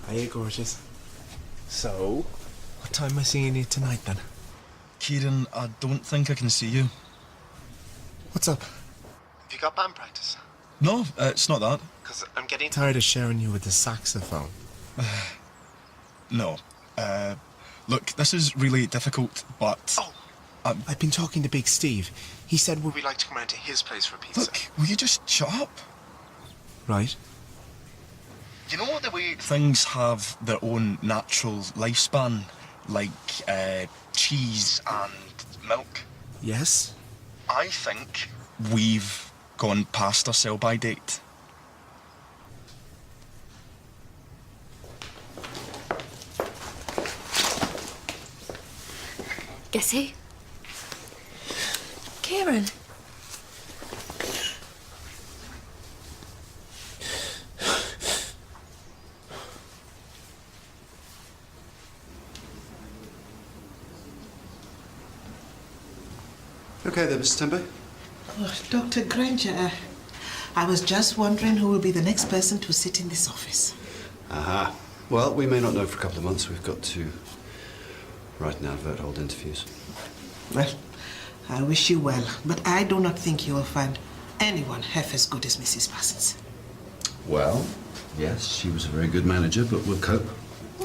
Hiya, gorgeous. So, what time am I seeing you tonight, then? Kieran, I don't think I can see you. What's up? Have you got band practice? No, it's not that. Because I'm getting tired of sharing you with the saxophone. No. Look, this is really difficult, but... Oh! I've been talking to Big Steve. He said, would we like to come around to his place for pizza? Look, will you just shut up? Right. You know the way things have their own natural lifespan? Like, cheese and milk? Yes? I think we've gone past our sell-by date. Guess who? Kieran. Okay there, Mr. Tembe. Oh, Dr. Granger, I was just wondering who will be the next person to sit in this office. Aha. Well, we may not know for a couple of months. We've got to write an advert, hold interviews. Well, I wish you well, but I do not think you will find anyone half as good as Mrs. Parsons. Well, yes, she was a very good manager, but we'll cope.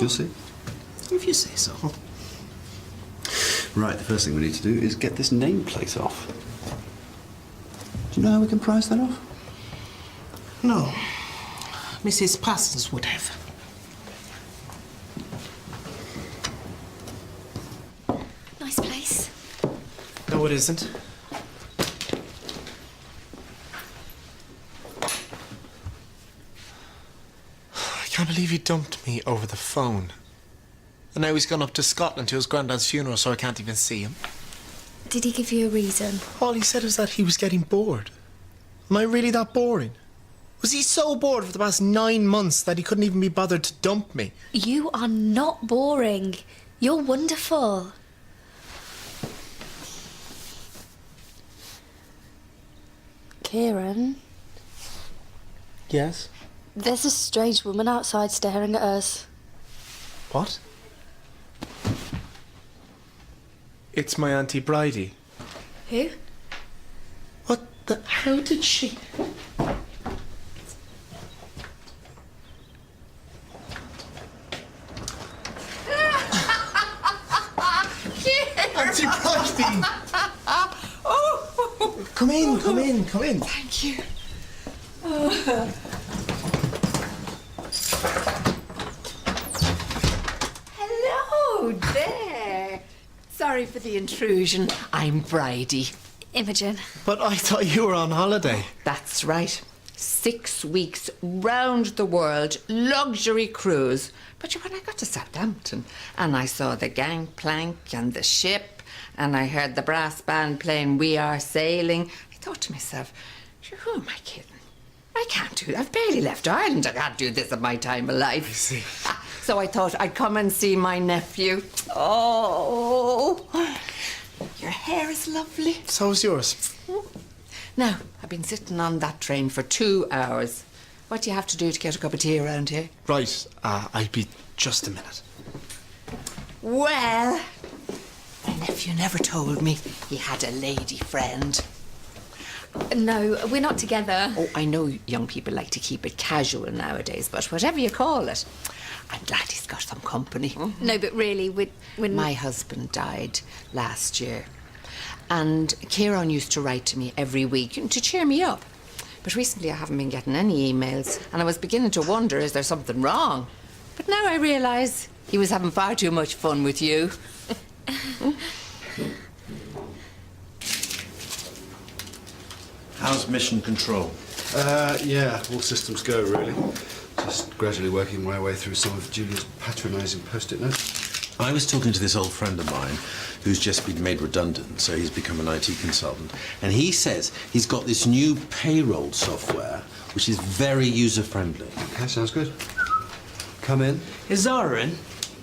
You'll see. If you say so. Right, the first thing we need to do is get this nameplate off. Do you know how we can price that off? No, Mrs. Parsons would have. Nice place. No, it isn't. I can't believe he dumped me over the phone. And now he's gone up to Scotland to his granddad's funeral, so I can't even see him. Did he give you a reason? All he said was that he was getting bored. Am I really that boring? Was he so bored for the past 9 months that he couldn't even be bothered to dump me? You are not boring. You're wonderful. Kieran, Yes? there's a strange woman outside staring at us. What? It's my Auntie Bridie. Who? What the... How did she... Auntie Bridie! Oh! Come in, come in, come in. Thank you. Hello there. Sorry for the intrusion. I'm Bridie. Imogen. But I thought you were on holiday. That's right. 6 weeks round the world, luxury cruise. But when I got to Southampton and I saw the gangplank and the ship and I heard the brass band playing We Are Sailing, I thought to myself, sure, who am I kidding? I can't do that. I've barely left Ireland. I can't do this at my time of life. I see. So I thought I'd come and see my nephew. Oh, your hair is lovely. So's yours. Now, I've been sitting on that train for 2 hours. What do you have to do to get a cup of tea around here? Right, I'll be just a minute. Well, my nephew never told me he had a lady friend. No, we're not together. Oh, I know young people like to keep it casual nowadays, but whatever you call it, I'm glad he's got some company. No, but really, we're My husband died last year, and Kieran used to write to me every week to cheer me up. But recently I haven't been getting any emails, and I was beginning to wonder, is there something wrong? But now I realise he was having far too much fun with you. How's mission control? Yeah, all systems go, really. Just gradually working my way through some of Julia's patronising post-it notes. I was talking to this old friend of mine who's just been made redundant, so he's become an IT consultant. And he says he's got this new payroll software, which is very user-friendly. Okay, sounds good. Come in. Is Zara in?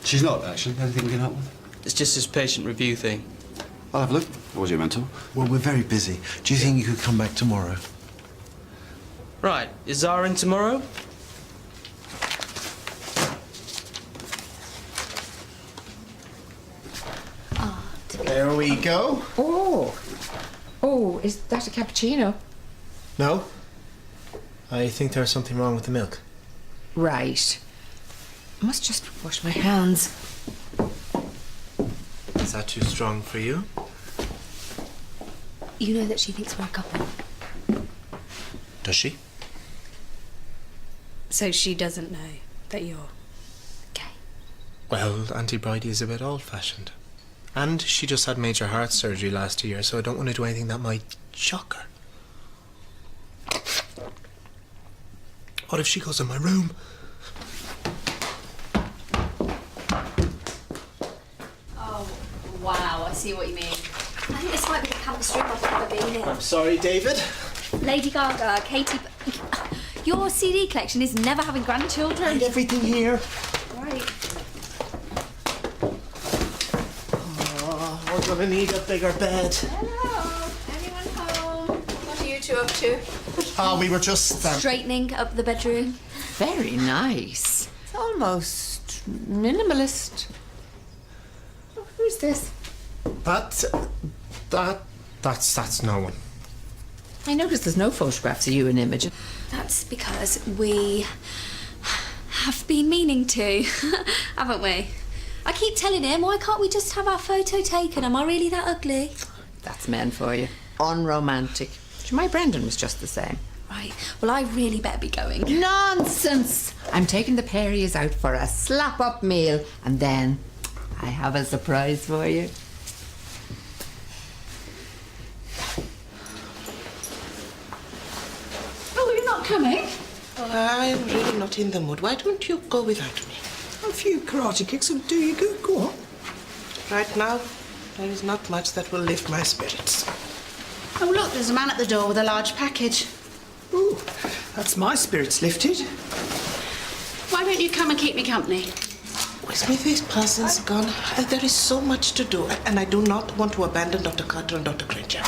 She's not, actually. Anything we can help with? It's just this patient review thing. I'll have a look. What was your mentor? Well, we're very busy. Do you think you could come back tomorrow? Right, is Zara in tomorrow? There we go. Oh, is that a cappuccino? No. I think there's something wrong with the milk. Right. I must just wash my hands. Is that too strong for you? You know that she thinks we're a couple. Does she? So she doesn't know that you're gay. Well, Auntie Bridie is a bit old-fashioned. And she just had major heart surgery last year, so I don't want to do anything that might shock her. What if she goes in my room? Oh, wow, I see what you mean. I think this might be the campus room I've ever been in. I'm sorry, David. Lady Gaga, Katy... Your CD collection is never having grandchildren. Find everything here. Right. Oh, we're gonna need a bigger bed. Hello. Anyone home? What are you two up to? Oh, we were just... Straightening up the bedroom. Very nice. It's almost minimalist. Oh, who's this? That's no one. I noticed there's no photographs of you in Imogen. That's because we have been meaning to, haven't we? I keep telling him, why can't we just have our photo taken? Am I really that ugly? That's men for you. Unromantic. My Brendan was just the same. Right, well, I really better be going. Nonsense! I'm taking the pair of yous out for a slap-up meal, and then I have a surprise for you. Oh, you're not coming? Oh, I'm really not in the mood. Why don't you go without me? A few karate kicks will do you good. Go on. Right now, there is not much that will lift my spirits. Oh, look, there's a man at the door with a large package. Ooh, that's my spirits lifted. Why don't you come and keep me company? With this person's gone, there is so much to do, and I do not want to abandon Dr. Carter and Dr. Granger.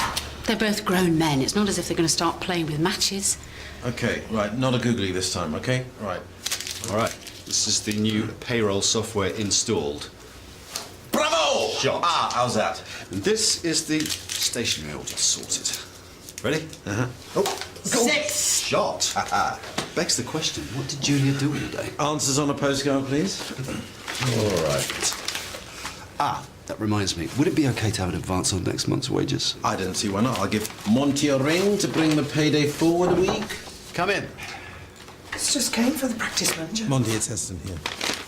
They're both grown men. It's not as if they're going to start playing with matches. Okay, right, not a googly this time, okay? Right. All right, this is the new payroll software installed. Bravo! Shot. How's that? And this is the stationery audit sorted. Ready? Uh-huh. Oh, go. 6. Shot. Begs the question, what did Julia do all day? Answers on a postcard, please. All right. That reminds me, would it be okay to have an advance on next month's wages? I don't see why not. I'll give Monty a ring to bring the payday forward a week. Come in. It's just came for the practice manager. Monty, it's Heston here.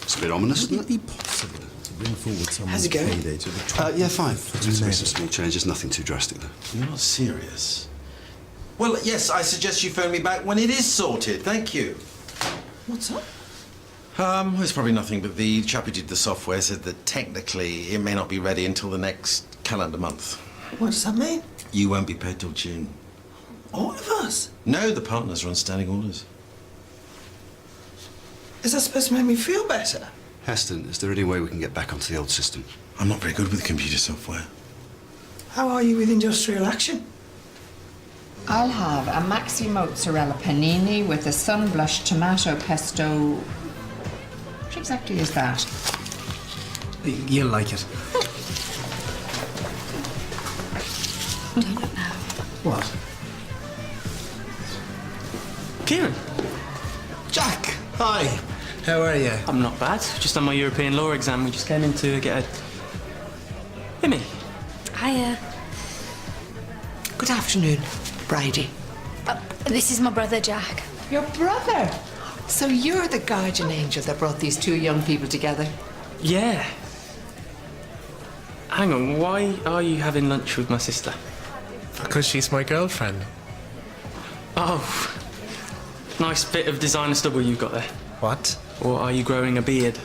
It's a bit ominous, Would isn't it it? be possible to bring forward someone's it going? payday to the 20th? Yeah, fine. of Just May? make some small changes, nothing too drastic though. You're not serious. Well, yes, I suggest you phone me back when it is sorted. Thank you. What's up? Well, it's probably nothing, but the chap who did the software said that technically it may not be ready until the next calendar month. What does that mean? You won't be paid till June. All of us? No, the partners are on standing orders. Is that supposed to make me feel better? Heston, is there any way we can get back onto the old system? I'm not very good with computer software. How are you with industrial action? I'll have a maxi mozzarella panini with a sun-blushed tomato pesto. What exactly is that? You'll like it. What? Kieran, Jack! Hi. How are you? I'm not bad. Just on my European law exam. We just came in to get a... Himmy. Hiya. Good afternoon, Bridie. This is my brother, Jack. Your brother? So you're the guardian angel that brought these two young people together? Yeah. Hang on, why are you having lunch with my sister? Because she's my girlfriend. Oh, nice bit of designer stubble you've got there. What? Or are you growing a beard?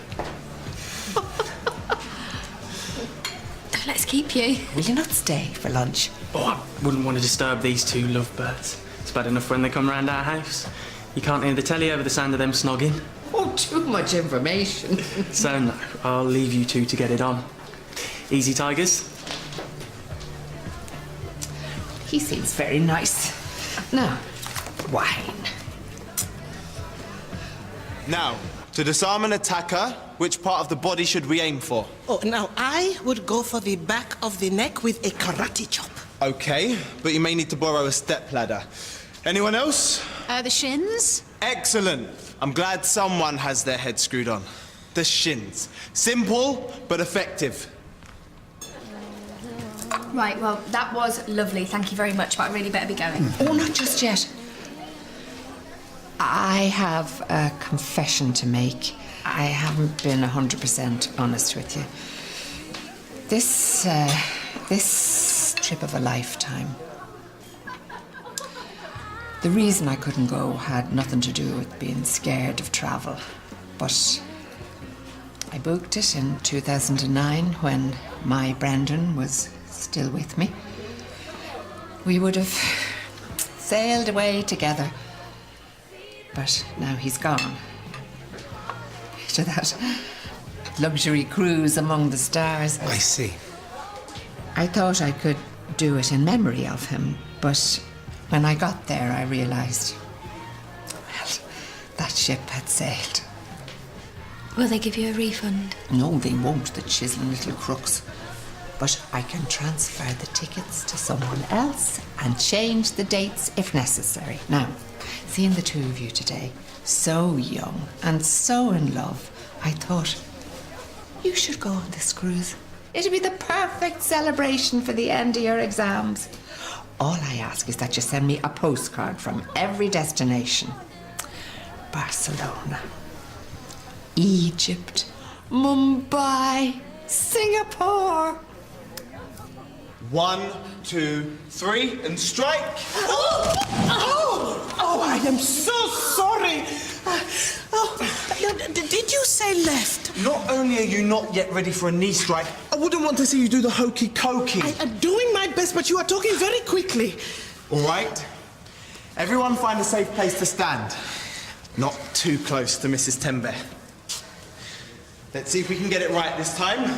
Let's keep you. Will you not stay for lunch? Oh, I wouldn't want to disturb these two lovebirds. It's bad enough when they come round our house. You can't hear the telly over the sound of them snogging. Oh, too much information. So no, I'll leave you two to get it on. Easy, tigers. He seems very nice. Now, wine. Now, to disarm an attacker, which part of the body should we aim for? Oh, now I would go for the back of the neck with a karate chop. Okay, but you may need to borrow a stepladder. Anyone else? The shins? Excellent. I'm glad someone has their head screwed on. The shins. Simple, but effective. Right, well, that was lovely. Thank you very much, but I really better be going. Oh, not just yet. I have a confession to make. I haven't been 100% honest with you. This trip of a lifetime. The reason I couldn't go had nothing to do with being scared of travel. But I booked it in 2009 when my Brandon was still with me. We would have sailed away together. But now he's gone. To that luxury cruise among the stars. I see. I thought I could do it in memory of him, but when I got there, I realised, well, that ship had sailed. Will they give you a refund? No, they won't, the chiselling little crooks. But I can transfer the tickets to someone else and change the dates if necessary. Now, seeing the two of you today, so young and so in love, I thought, you should go on this cruise. It'd be the perfect celebration for the end of your exams. All I ask is that you send me a postcard from every destination. Barcelona, Egypt, Mumbai, Singapore. 1, 2, 3, and strike! Oh, I am so sorry. Did you say left? Not only are you not yet ready for a knee strike, I wouldn't want to see you do the hokey cokey. I am doing my best, but you are talking very quickly. All right. Everyone find a safe place to stand. Not too close to Mrs. Tembe. Let's see if we can get it right this time.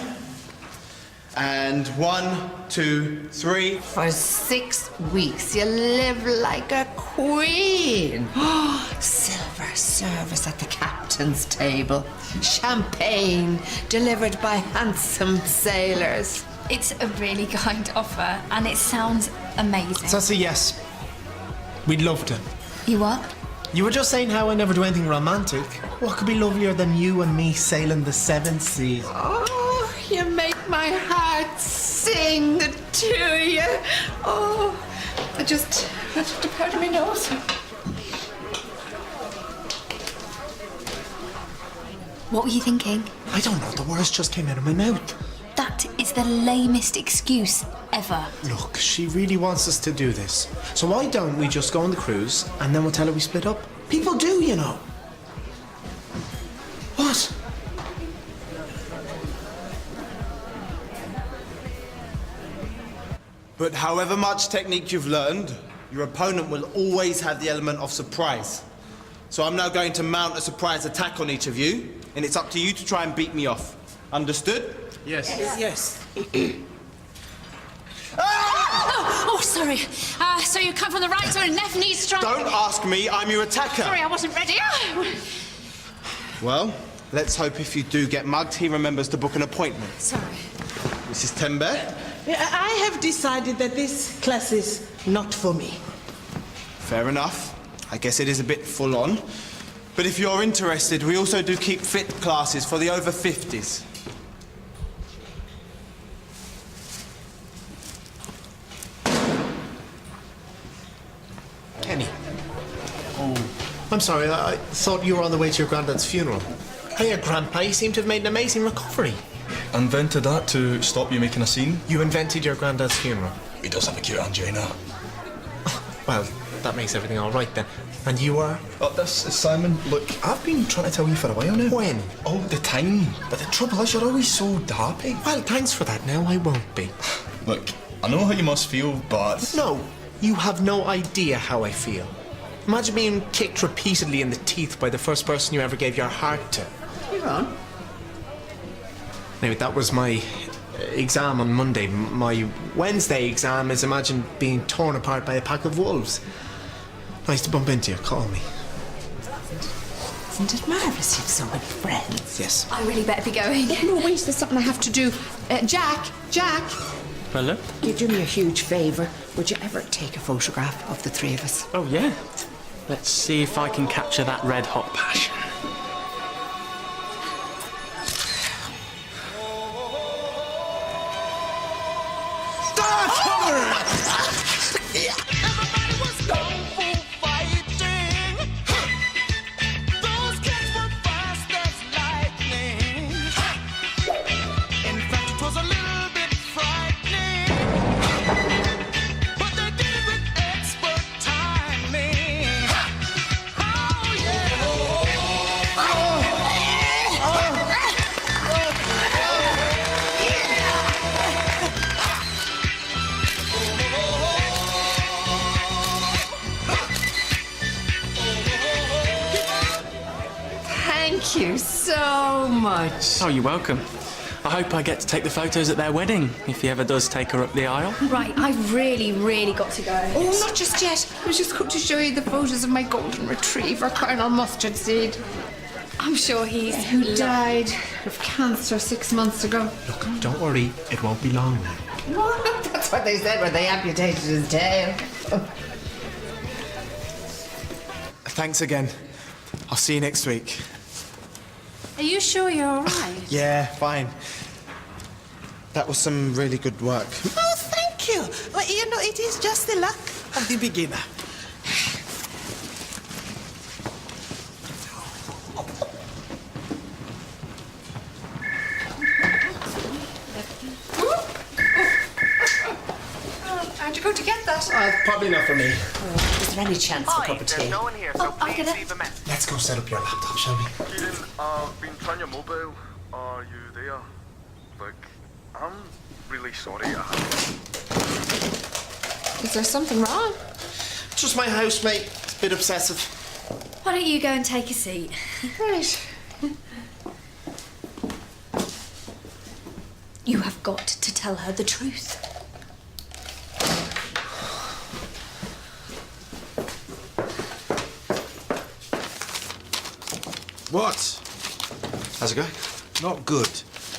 And 1, 2, 3. For 6 weeks, you live like a queen. Silver service at the captain's table. Champagne delivered by handsome sailors. It's a really kind offer, and it sounds amazing. So that's a yes. We'd love to. You what? You were just saying how I never do anything romantic. What could be lovelier than you and me sailing the 7 seas? Oh, you make my heart sing to you. Oh, I just a part of my nose. What were you thinking? I don't know, the words just came out of my mouth. That is the lamest excuse ever. Look, she really wants us to do this. So why don't we just go on the cruise and then we'll tell her we split up? People do, you know. What? But however much technique you've learned, your opponent will always have the element of surprise. So I'm now going to mount a surprise attack on each of you, and it's up to you to try and beat me off. Understood? Yes. Yes. Oh, sorry. So you come from the right, so a left knee strike. Don't ask me, I'm your attacker. Sorry, I wasn't ready. Well, let's hope if you do get mugged, he remembers to book an appointment. Sorry. Mrs. Tembe? I have decided that this class is not for me. Fair enough. I guess it is a bit full on. But if you're interested, we also do keep fit classes for the over 50s. Kenny. Oh. I'm sorry, I thought you were on the way to your granddad's funeral. Hey, Grandpa, you seem to have made an amazing recovery. Invented that to stop you making a scene. You invented your granddad's funeral? He does have a cute angina. Well, that makes everything all right then. And you are? Oh, this is Simon. Look, I've been trying to tell you for a while now. When? All the time. But the trouble is, you're always so happy. Well, thanks for that. Now I won't be. Look, I know how you must feel, but... No, you have no idea how I feel. Imagine being kicked repeatedly in the teeth by the first person you ever gave your heart to. You're on. Now, that was my exam on Monday. My Wednesday exam is imagine being torn apart by a pack of wolves. Nice to bump into you. Call me. Isn't it marvellous you have so many friends? Yes. I really better be going. No, wait, there's something I have to do. Jack! Hello? You do me a huge favour. Would you ever take a photograph of the three of us? Oh, yeah. Let's see if I can capture that red-hot passion. Thank you so much. Oh, you're welcome. I hope I get to take the photos at their wedding, if he ever does take her up the aisle. Right, I've really got to go. Oh, not just yet. I was just going to show you the photos of my golden retriever, Colonel Mustard Seed, I'm sure he's... who died of cancer 6 months ago. Look, don't worry. It won't be long now. What? That's what they said when they amputated his tail. Thanks again. I'll see you next week. Are you sure you're all right? Yeah, fine. That was some really good work. Oh, thank you. Well, you know, it is just the luck of the beginner. How'd you go to get that? Probably not for me. Is there any chance for a cup of tea? No one here, so I'll get please it. leave a message. Let's go set up your laptop, shall we? Kieran, I've been trying your mobile. Are you there? Look, I'm really sorry. Is there something wrong? Just my housemate. It's a bit obsessive. Why don't you go and take a seat? Right. You have got to tell her the truth. What? How's it going? Not good.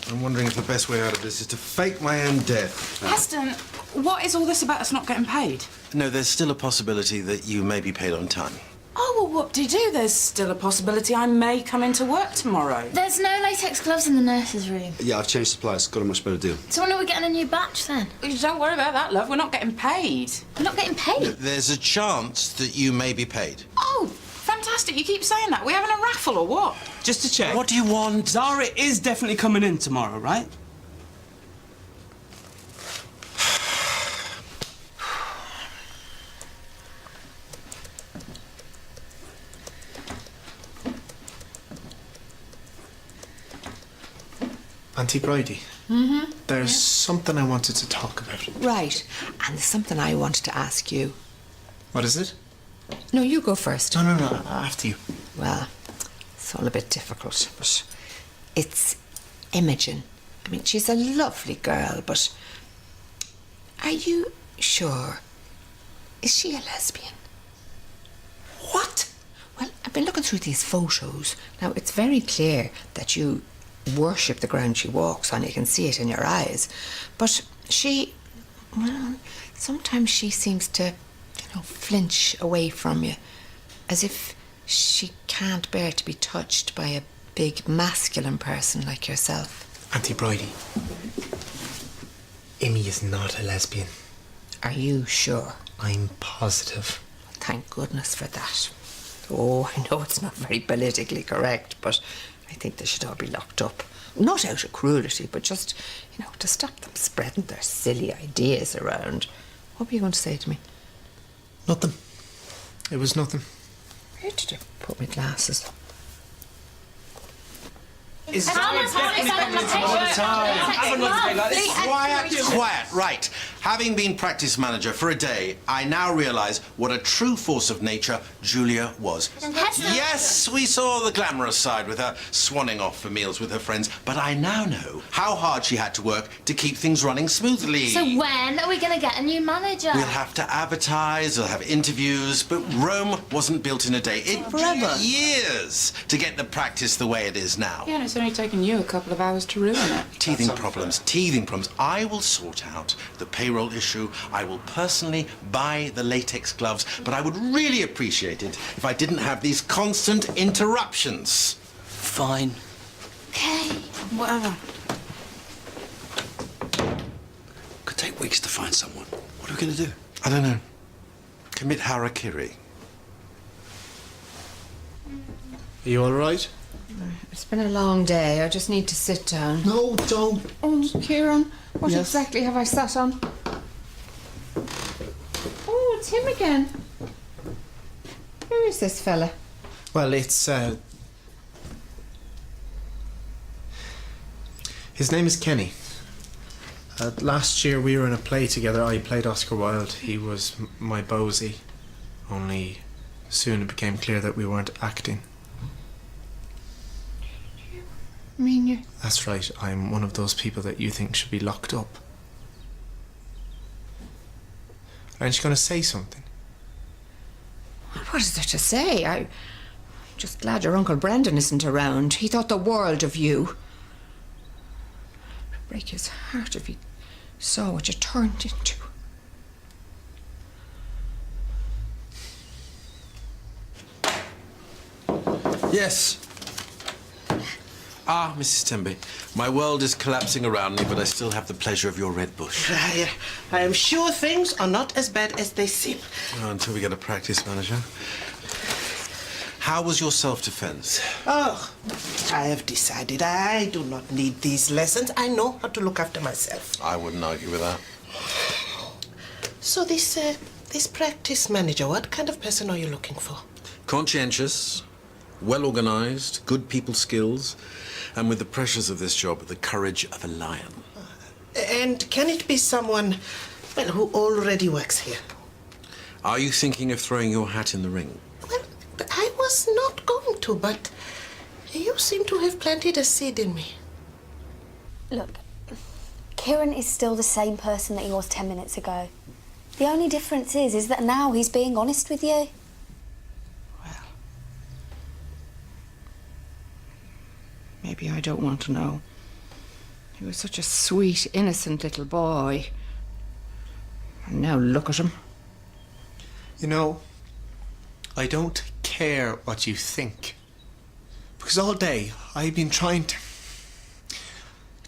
I'm wondering if the best way out of this is to fake my own death. Heston, what is all this about us not getting paid? No, there's still a possibility that you may be paid on time. Oh, well, whoop-de-doo. There's still a possibility I may come into work tomorrow. There's no latex gloves in the nurse's room. Yeah, I've changed suppliers. Got a much better deal. So when are we getting a new batch then? Don't worry about that, love. We're not getting paid. We're not getting paid? There's a chance that you may be paid. Oh, fantastic. You keep saying that. We having a raffle or what? Just to check. What do you want? Zara is definitely coming in tomorrow, right? Auntie Bridie. Mm-hmm. There's something I wanted to talk about. Right. And there's something I wanted to ask you. What is it? No, you go first. No, after you. Well, it's all a bit difficult, but it's Imogen. I mean, she's a lovely girl, but are you sure? Is she a lesbian? What? Well, I've been looking through these photos. Now, it's very clear that you worship the ground she walks on. You can see it in your eyes. But she, well, sometimes she seems to, flinch away from you, as if she can't bear to be touched by a big masculine person like yourself. Auntie Bridie, Amy is not a lesbian. Are you sure? I'm positive. Thank goodness for that. Oh, I know it's not very politically correct, but I think they should all be locked up. Not out of cruelty, but just, to stop them spreading their silly ideas around. What were you going to say to me? Nothing. It was nothing. Where did you put my glasses? Is Quiet, right. Having been practice manager for a day, I now realise what a true force of nature Julia was. Yes, we saw the glamorous side with her swanning off for meals with her friends, but I now know how hard she had to work to keep things running smoothly. So when are we going to get a new manager? We'll have to advertise, we'll have interviews, but Rome wasn't built in a day. It took years to get the practice the way it is now. Yeah, and it's only taken you a couple of hours to ruin it. Teething problems. I will sort out the payroll issue. I will personally buy the latex gloves, but I would really appreciate it if I didn't have these constant interruptions. Fine. Okay. Whatever. Could take weeks to find someone. What are we going to do? I don't know. Commit harakiri. Are you all right? It's been a long day. I just need to sit down. No, don't. Oh, Kieran, what Yes? exactly have I sat on? Oh, it's him again. Who is this fella? Well, it's, his name is Kenny. Last year we were in a play together. I played Oscar Wilde. He was my Bosie. Only soon it became clear that we weren't acting. I mean, you... That's right. I'm one of those people that you think should be locked up. Aren't you going to say something? What is there to say? I'm just glad your Uncle Brendan isn't around. He thought the world of you. It'd break his heart if he saw what you turned into. Yes. Ah, Mrs. Temby, my world is collapsing around me, but I still have the pleasure of your red bush. I am sure things are not as bad as they seem. Oh, until we get a practice manager. How was your self-defense? Oh, I have decided I do not need these lessons. I know how to look after myself. I wouldn't argue with that. So this practice manager, what kind of person are you looking for? Conscientious, well-organised, good people skills, and with the pressures of this job, the courage of a lion. And can it be someone, well, who already works here? Are you thinking of throwing your hat in the ring? Well, I was not going to, but you seem to have planted a seed in me. Look, Kieran is still the same person that he was 10 minutes ago. The only difference is that now he's being honest with you. Maybe I don't want to know. He was such a sweet, innocent little boy. And now look at him. You know, I don't care what you think. Because all day I've been trying to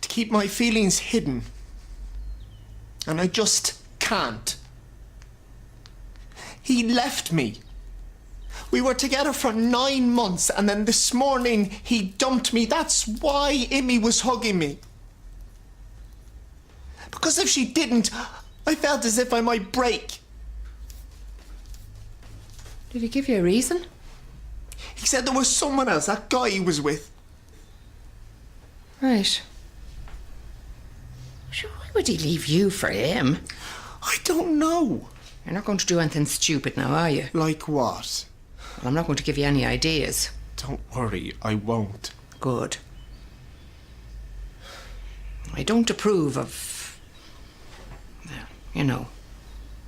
keep my feelings hidden. And I just can't. He left me. We were together for 9 months, and then this morning he dumped me. That's why Imi was hugging me. Because if she didn't, I felt as if I might break. Did he give you a reason? He said there was someone else, that guy he was with. Right. Sure, why would he leave you for him? I don't know. You're not going to do anything stupid now, are you? Like what? Well, I'm not going to give you any ideas. Don't worry, I won't. Good. I don't approve of... you know,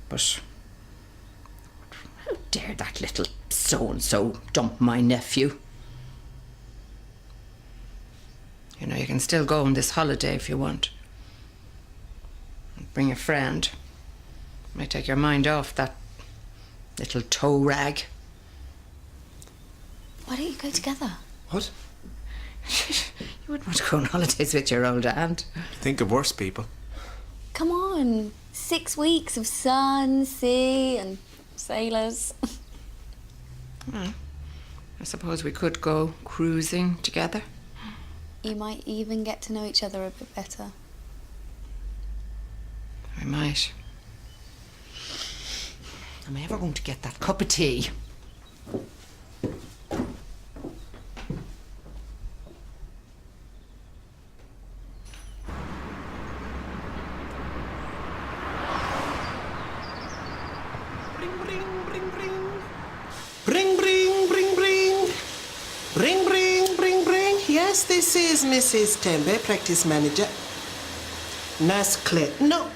but... how dare that little so-and-so dump my nephew? You know, you can still go on this holiday if you want. Bring a friend. Might take your mind off that little toe rag. Why don't you go together? What? You wouldn't want to go on holidays with your old aunt. Think of worse people. Come on. 6 weeks of sun, sea and sailors. Well, I suppose we could go cruising together. You might even get to know each other a bit better. We might. Am I ever going to get that cup of tea? Bring, bring, bring, bring. Bring, bring, bring, bring. Yes, this is Mrs. Tembe, practice manager. Nurse Claire. No,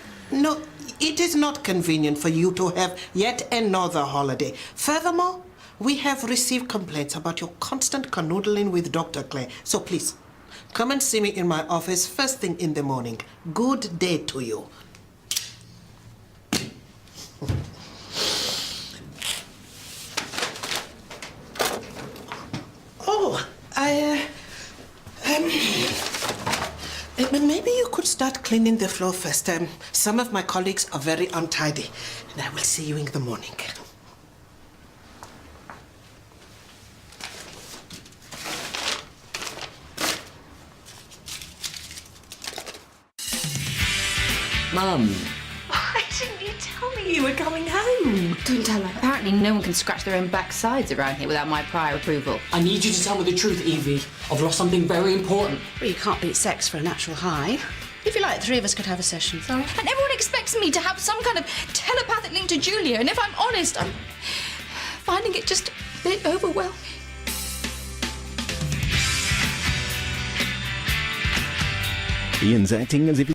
it is not convenient for you to have yet another holiday. Furthermore, we have received complaints about your constant canoodling with Dr. Claire. So please, come and see me in my office first thing in the morning. Good day to you. Oh, maybe you could start cleaning the floor first. Some of my colleagues are very untidy, and I will see you in the morning. Mum. Why didn't you tell me you were coming home? Don't tell her. Apparently no one can scratch their own backsides around here without my prior approval. I need you to tell me the truth, Evie. I've lost something very important. Well, you can't beat sex for a natural high. If you like, the three of us could have a session. Sorry? And everyone expects me to have some kind of telepathic link to Julia, and if I'm honest, I'm finding it just a bit overwhelming. Ian's acting as if